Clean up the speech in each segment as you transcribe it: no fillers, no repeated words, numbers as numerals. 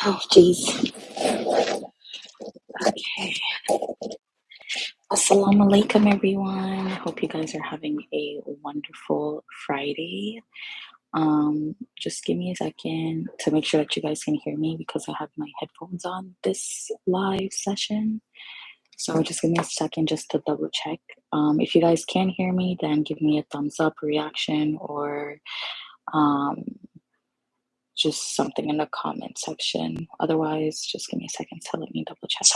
Oh, jeez. Okay. Assalamu alaikum, everyone. Hope you guys are having a wonderful Friday. Just give me a second to make sure that you guys can hear me because I have my headphones on this live session. So just give me a second just to double check. If you guys can hear me, then give me a thumbs up reaction or um, just something in the comment section. Otherwise, just give me a second to let me double check.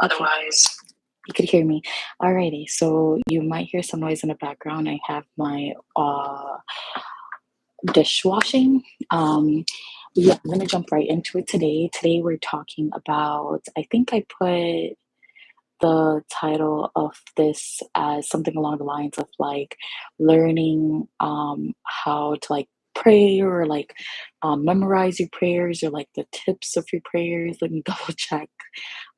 Otherwise, you could hear me. Alrighty, so you might hear some noise in the background. I have my dishwashing. Yeah, I'm gonna jump right into it today. Today we're talking about, I think I put the title of this as something along the lines of like learning how to like pray or like memorize your prayers or like the tips of your prayers. Let me double check.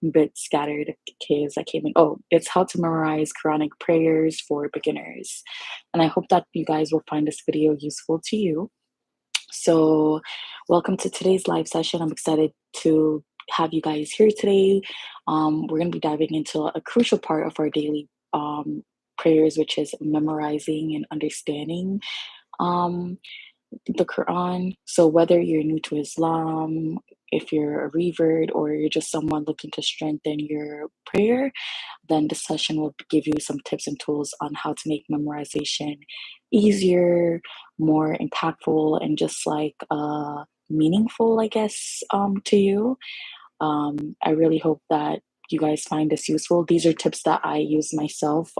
I'm a bit scattered because I came in. Oh, it's how to memorize Quranic prayers for beginners. And I hope that you guys will find this video useful to you. So, welcome to today's live session. I'm excited to have you guys here today. We're going to be diving into a crucial part of our daily prayers, which is memorizing and understanding um, the Quran. So, whether you're new to Islam, if you're a revert, or you're just someone looking to strengthen your prayer, then this session will give you some tips and tools on how to make memorization easier, more impactful, and just like meaningful, I guess, to you. I really hope that you guys find this useful. These are tips that I use myself.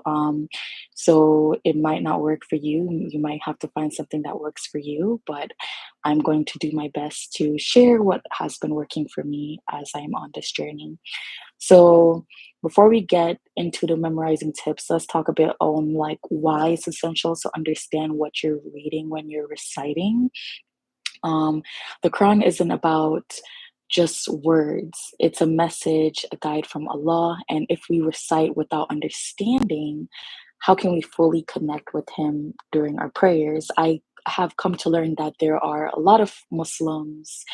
So it might not work for you. You might have to find something that works for you, but I'm going to do my best to share what has been working for me as I'm on this journey. So before we get into the memorizing tips, let's talk a bit on like why it's essential to understand what you're reading when you're reciting. Um, the Quran isn't about just words. It's a message, a guide from Allah. And if we recite without understanding, how can we fully connect with Him during our prayers? I have come to learn that there are a lot of Muslims,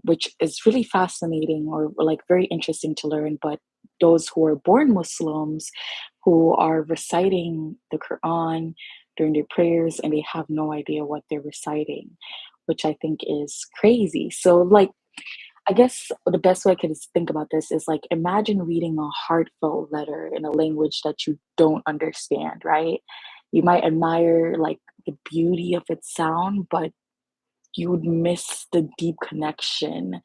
which is really fascinating or like very interesting to learn. But those who are born Muslims who are reciting the Quran during their prayers and they have no idea what they're reciting, which I think is crazy. So, like, I guess the best way I could think about this is like imagine reading a heartfelt letter in a language that you don't understand, right? You might admire like the beauty of its sound, but you would miss the deep connection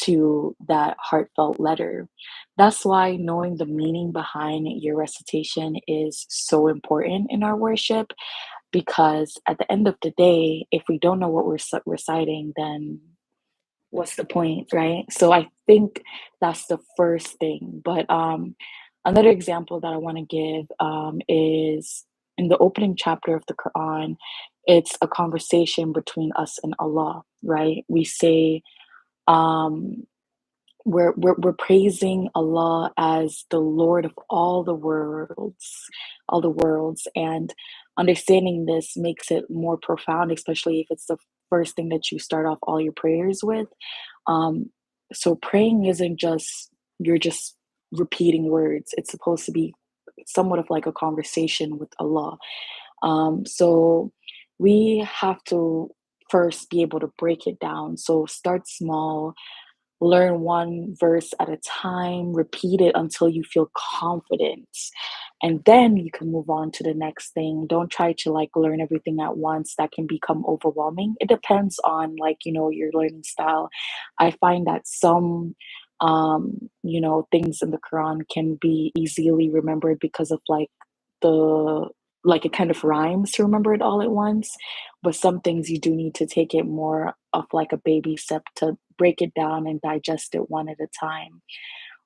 to that heartfelt letter. That's why knowing the meaning behind your recitation is so important in our worship because at the end of the day, if we don't know what we're reciting, then what's the point, right? So I think that's the first thing. But another example that I want to give is in the opening chapter of the Quran. It's a conversation between us and Allah, right? We say um, we're praising Allah as the Lord of all the worlds, and understanding this makes it more profound, especially if it's the first thing that you start off all your prayers with. Um, so praying isn't just you're just repeating words. It's supposed to be somewhat of like a conversation with Allah. So we have to first be able to break it down. So start small, learn one verse at a time, repeat it until you feel confident. And then you can move on to the next thing. Don't try to like learn everything at once. That can become overwhelming. It depends on like, your learning style. I find that some things in the Quran can be easily remembered because of like the like it kind of rhymes to remember it all at once, but some things you do need to take it more of like a baby step to break it down and digest it one at a time.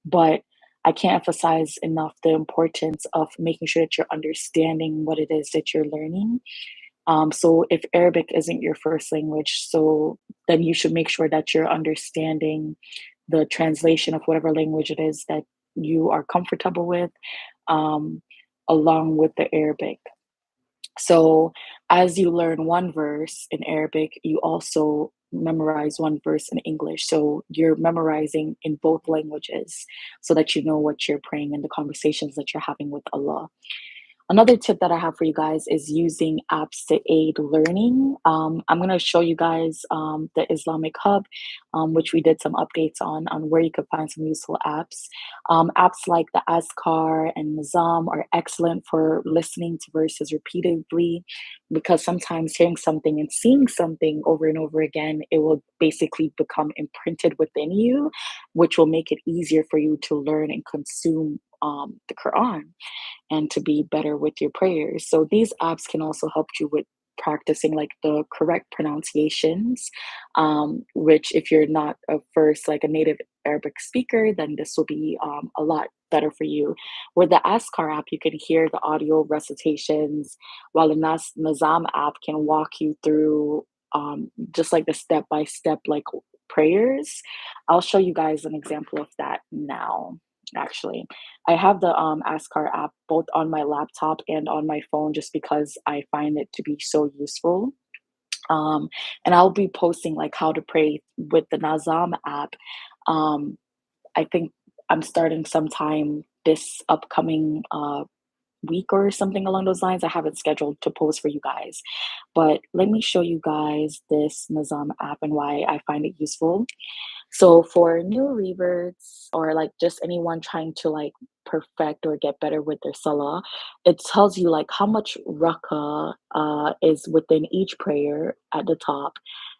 But I can't emphasize enough the importance of making sure that you're understanding what it is that you're learning. So if Arabic isn't your first language, so then you should make sure that you're understanding the translation of whatever language it is that you are comfortable with, um, along with the Arabic. So as you learn one verse in Arabic, you also memorize one verse in English. So you're memorizing in both languages so that you know what you're praying and the conversations that you're having with Allah. Another tip that I have for you guys is using apps to aid learning. I'm going to show you guys the Islamic Hub, which we did some updates on where you could find some useful apps. Apps like the Azkar and Nizam are excellent for listening to verses repeatedly because sometimes hearing something and seeing something over and over again, it will basically become imprinted within you, which will make it easier for you to learn and consume the Quran and to be better with your prayers. So these apps can also help you with practicing like the correct pronunciations, which if you're not a first like a native Arabic speaker, then this will be a lot better for you. With the Askar app, you can hear the audio recitations, while the Nazam app can walk you through just like the step by step like prayers. I'll show you guys an example of that now. Actually, I have the Askar app both on my laptop and on my phone just because I find it to be so useful. Um, and I'll be posting like how to pray with the Nazam app. Um, I think I'm starting sometime this upcoming week or something along those lines. I have it scheduled to post for you guys. But let me show you guys this Nazam app and why I find it useful. So for new reverts or like just anyone trying to like perfect or get better with their salah, it tells you like how much rakah is within each prayer at the top.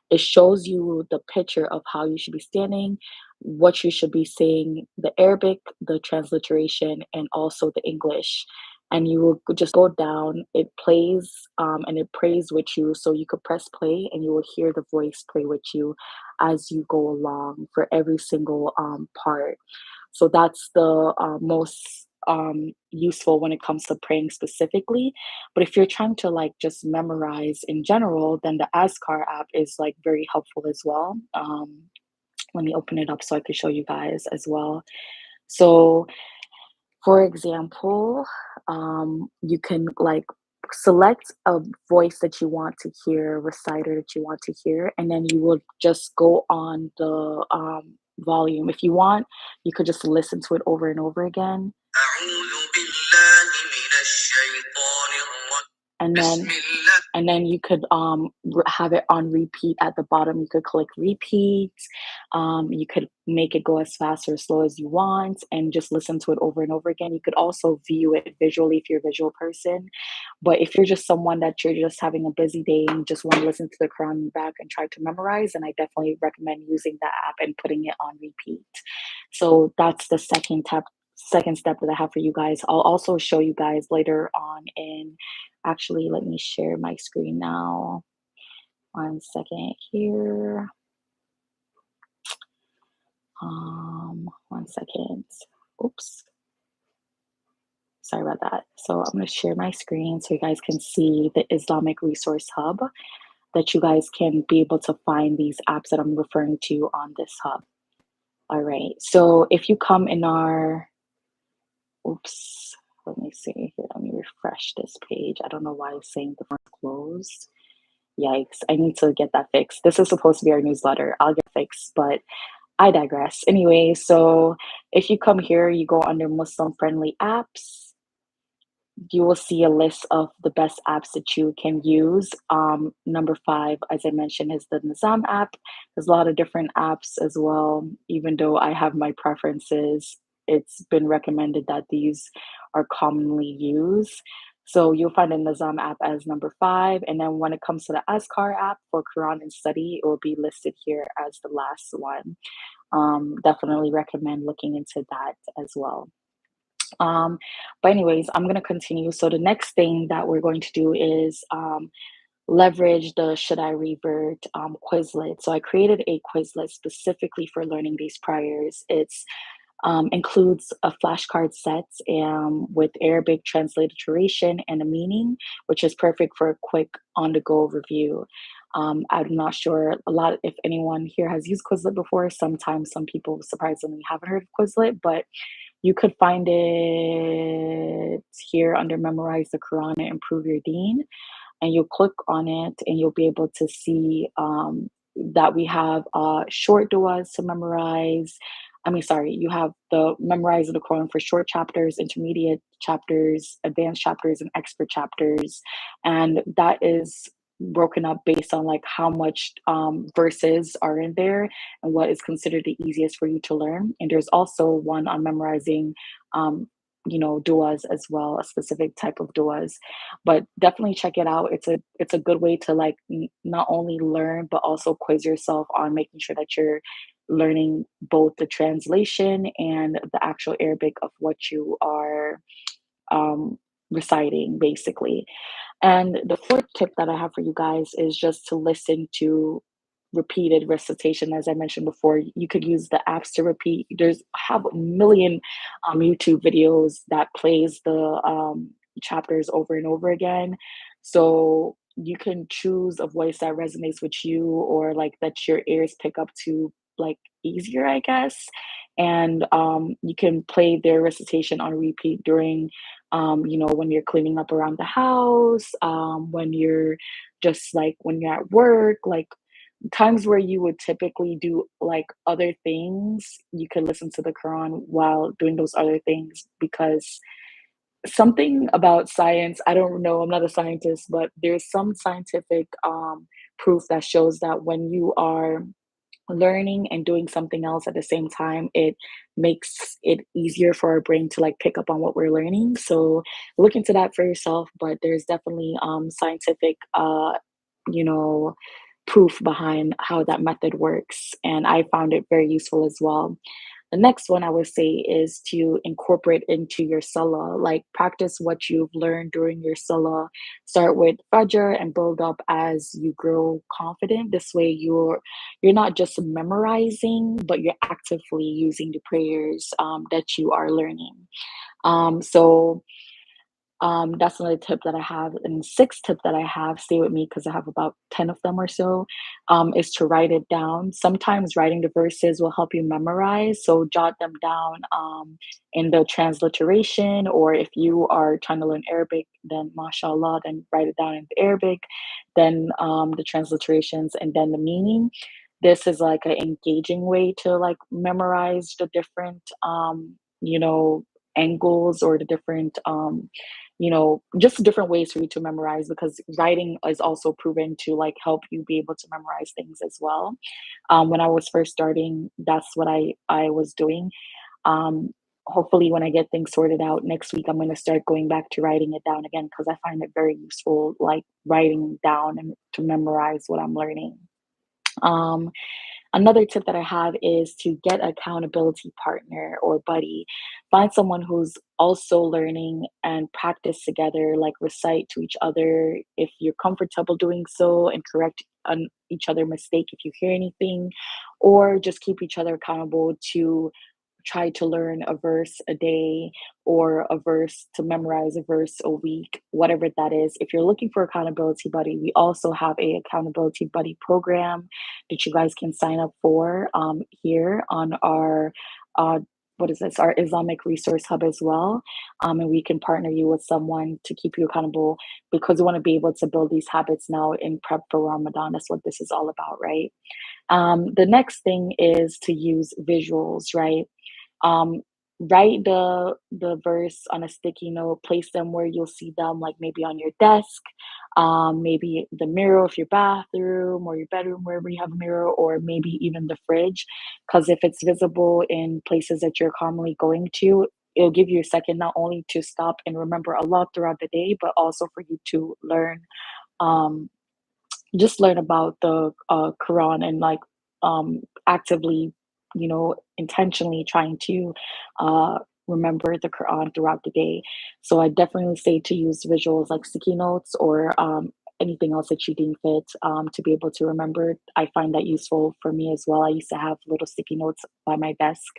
It shows you the picture of how you should be standing, what you should be saying, the Arabic, the transliteration, and also the English. And you will just go down, it plays and it prays with you. So you could press play and you will hear the voice pray with you as you go along for every single part. So that's the most useful when it comes to praying specifically. But if you're trying to like just memorize in general, then the Askar app is like very helpful as well. Let me open it up so I can show you guys as well. So for example, you can like select a voice that you want to hear, reciter that you want to hear, and then you will just go on the volume. If you want, you could just listen to it over and over again. And then you could have it on repeat at the bottom. You could click repeat. You could make it go as fast or slow as you want and just listen to it over and over again. You could also view it visually if you're a visual person. But if you're just someone that you're just having a busy day and just want to listen to the Quran back and try to memorize, then I definitely recommend using that app and putting it on repeat. So that's the second step that I have for you guys. I'll also show you guys later on in, actually, let me share my screen now. 1 second here. 1 second. Oops. Sorry about that. So I'm going to share my screen so you guys can see the Islamic Resource Hub that you guys can be able to find these apps that I'm referring to on this hub. All right. So if you come in our, oops, let me see here. Let me refresh this page. I don't know why it's saying the front closed. Yikes. I need to get that fixed. This is supposed to be our newsletter. I'll get fixed, but I digress. Anyway, so if you come here, you go under Muslim friendly apps. You will see a list of the best apps that you can use. Number 5, as I mentioned, is the Nizam app. There's a lot of different apps as well. Even though I have my preferences, it's been recommended that these are commonly used. So you'll find the Nizam app as number 5. And then when it comes to the Azkar app for Quran and study, it will be listed here as the last one. Definitely recommend looking into that as well. But anyways, I'm gonna continue. So the next thing that we're going to do is leverage the Should I Revert Quizlet. So I created a Quizlet specifically for learning these priors. It's includes a flashcard set with Arabic transliteration and a meaning, which is perfect for a quick on-the-go review. I'm not sure a lot if anyone here has used Quizlet before. Sometimes some people surprisingly haven't heard of Quizlet, but you could find it here under Memorize the Quran and Improve Your Deen. and you'll click on it and you'll be able to see that we have short duas to memorize. I mean, sorry, you have the memorize of the Quran for short chapters, intermediate chapters, advanced chapters, and expert chapters. And that is broken up based on like how much verses are in there and what is considered the easiest for you to learn. And there's also one on memorizing, um, duas as well, a specific type of duas. But definitely check it out. It's a good way to like not only learn but also quiz yourself on making sure that you're learning both the translation and the actual Arabic of what you are um, reciting, basically. And the fourth tip that I have for you guys is just to listen to repeated recitation. As I mentioned before, you could use the apps to repeat. There's have a million YouTube videos that plays the chapters over and over again. So you can choose a voice that resonates with you or like that your ears pick up to like easier, I guess. And you can play their recitation on repeat during when you're cleaning up around the house, when you're just like when you're at work, like times where you would typically do like other things, you could listen to the Quran while doing those other things because something about science, I don't know, I'm not a scientist, but there's some scientific proof that shows that when you are learning and doing something else at the same time, it makes it easier for our brain to like pick up on what we're learning. So look into that for yourself. But there's definitely scientific you know proof behind how that method works. And I found it very useful as well. The next one I would say is to incorporate into your salah, like practice what you've learned during your salah. Start with Fajr and build up as you grow confident. This way you're not just memorizing, but you're actively using the prayers that you are learning. So that's another tip that I have. And sixth tip that I have, stay with me because I have about 10 of them or so, is to write it down. Sometimes writing the verses will help you memorize. So jot them down in the transliteration, or if you are trying to learn Arabic, then mashallah, then write it down in the Arabic, then the transliterations, and then the meaning. This is like an engaging way to like memorize the different, angles or the different just different ways for you to memorize because writing is also proven to like help you be able to memorize things as well. When I was first starting, that's what I was doing. um, Hopefully when I get things sorted out next week, I'm going to start going back to writing it down again because I find it very useful, like writing down and to memorize what I'm learning. um, Another tip that I have is to get an accountability partner or buddy. Find someone who's also learning and practice together, like recite to each other if you're comfortable doing so, and correct on each other mistake if you hear anything, or just keep each other accountable to try to learn a verse a day or a verse to memorize a verse a week, whatever that is. If you're looking for accountability buddy, we also have a accountability buddy program that you guys can sign up for here on our what is this, our Islamic resource hub as well. And we can partner you with someone to keep you accountable because we want to be able to build these habits now in prep for Ramadan. That's what this is all about, right? The next thing is to use visuals, right? um, Write the verse on a sticky note, place them where you'll see them, like maybe on your desk, maybe the mirror of your bathroom or your bedroom, wherever you have a mirror, or maybe even the fridge. Because if it's visible in places that you're commonly going to, it'll give you a second not only to stop and remember a lot throughout the day, but also for you to learn um, just learn about the Quran and like actively, intentionally trying to remember the Quran throughout the day. So I definitely say to use visuals like sticky notes or anything else that you deem fit to be able to remember. I find that useful for me as well. I used to have little sticky notes by my desk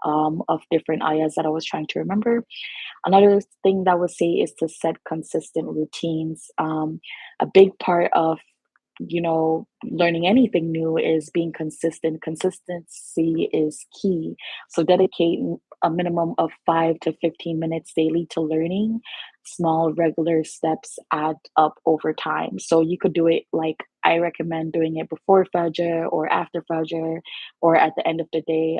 of different ayahs that I was trying to remember. Another thing that I would say is to set consistent routines. A big part of learning anything new is being consistent. Consistency is key. So dedicate a minimum of 5 to 15 minutes daily to learning. small regular steps add up over time. So you could do it like I recommend doing it before Fajr or after Fajr or at the end of the day,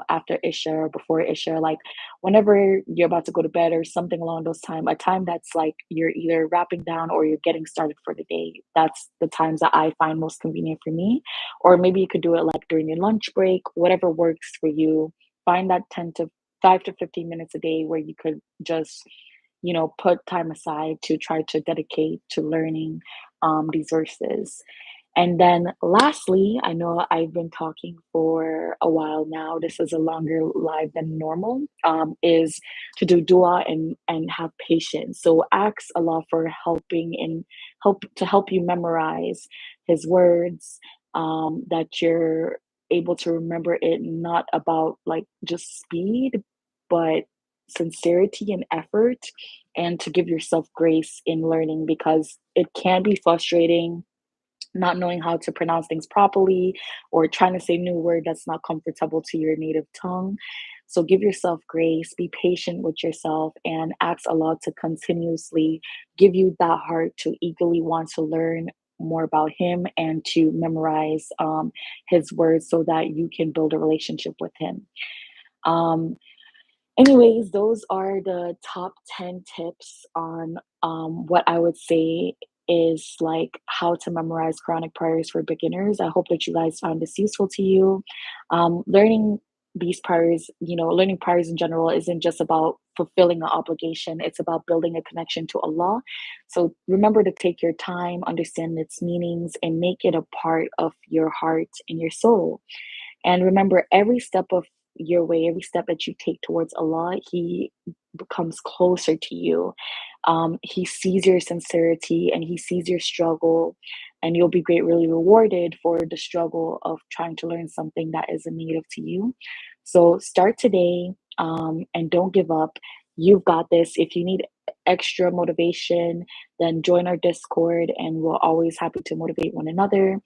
after Isha or before Isha, like whenever you're about to go to bed or something along those time, a time that's like you're either wrapping down or you're getting started for the day. That's the times that I find most convenient for me. Or maybe you could do it like during your lunch break, whatever works for you. Find that 10 to 5 to 15 minutes a day where you could just, put time aside to try to dedicate to learning these verses. And then lastly, I know I've been talking for a while now. This is a longer live than normal. Is to do dua and have patience. So ask Allah for help you memorize His words. That you're able to remember it, not about like just speed, but sincerity and effort, and to give yourself grace in learning because it can be frustrating not knowing how to pronounce things properly or trying to say new word that's not comfortable to your native tongue. So give yourself grace, be patient with yourself, and ask Allah to continuously give you that heart to eagerly want to learn more about Him and to memorize His words so that you can build a relationship with Him. Um, Anyways, those are the top 10 tips on what I would say is like how to memorize Quranic prayers for beginners. I hope that you guys found this useful to you. Learning these prayers, learning prayers in general isn't just about fulfilling an obligation, it's about building a connection to Allah. So remember to take your time, understand its meanings, and make it a part of your heart and your soul. And remember, every step of your way, every step that you take towards Allah, He becomes closer to you. He sees your sincerity and He sees your struggle, and you'll be greatly rewarded for the struggle of trying to learn something that isn't native to you. So start today and don't give up. You've got this. If you need extra motivation, then join our Discord, and we're always happy to motivate one another.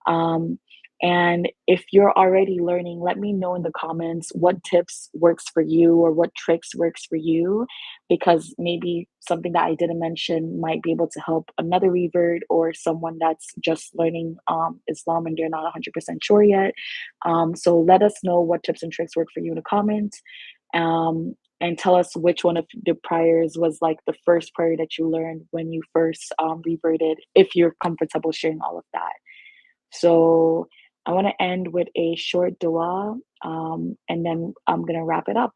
Um, and if you're already learning, let me know in the comments what tips works for you or what tricks works for you, because maybe something that I didn't mention might be able to help another revert or someone that's just learning Islam and they're not 100% sure yet. So let us know what tips and tricks work for you in the comments. And tell us which one of the prayers was like the first prayer that you learned when you first reverted, if you're comfortable sharing all of that. So I want to end with a short dua, and then I'm going to wrap it up.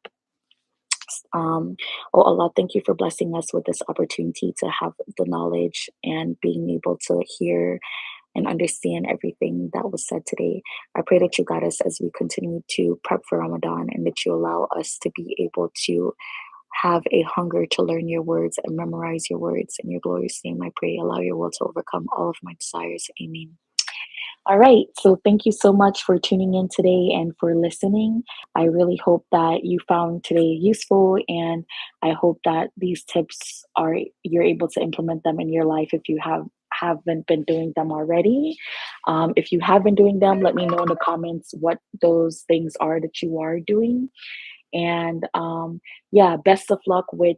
Um, oh Allah, thank you for blessing us with this opportunity to have the knowledge and being able to hear and understand everything that was said today. I pray that you guide us as we continue to prep for Ramadan and that you allow us to be able to have a hunger to learn your words and memorize your words. In your glorious name, I pray, allow your will to overcome all of my desires. Amen. All right. So thank you so much for tuning in today and for listening. I really hope that you found today useful, and I hope that these tips are you're able to implement them in your life if you haven't been doing them already. If you have been doing them, let me know in the comments what those things are that you are doing. And yeah, best of luck with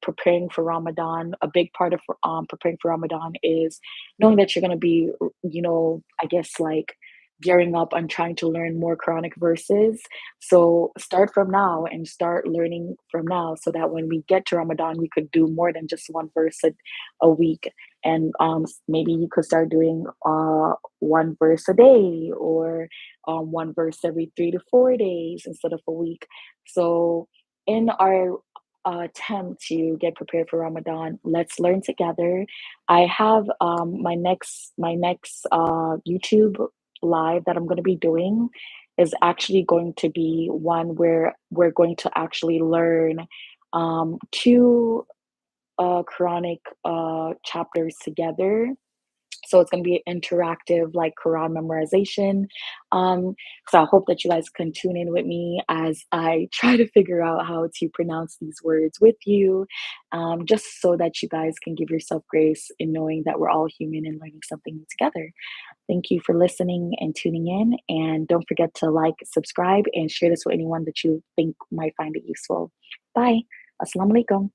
preparing for Ramadan. A big part of preparing for Ramadan is knowing that you're going to be, I guess like gearing up and trying to learn more Quranic verses. So start from now and start learning from now so that when we get to Ramadan, you could do more than just one verse a week. And maybe you could start doing one verse a day, or one verse every 3 to 4 days instead of a week. So in our attempt to get prepared for Ramadan, let's learn together. I have my next YouTube live that I'm going to be doing is actually going to be one where we're going to actually learn two Quranic chapters together. So it's going to be an interactive, like Quran memorization. So I hope that you guys can tune in with me as I try to figure out how to pronounce these words with you, just so that you guys can give yourself grace in knowing that we're all human and learning something new together. Thank you for listening and tuning in. And don't forget to like, subscribe, and share this with anyone that you think might find it useful. Bye. Assalamu alaikum.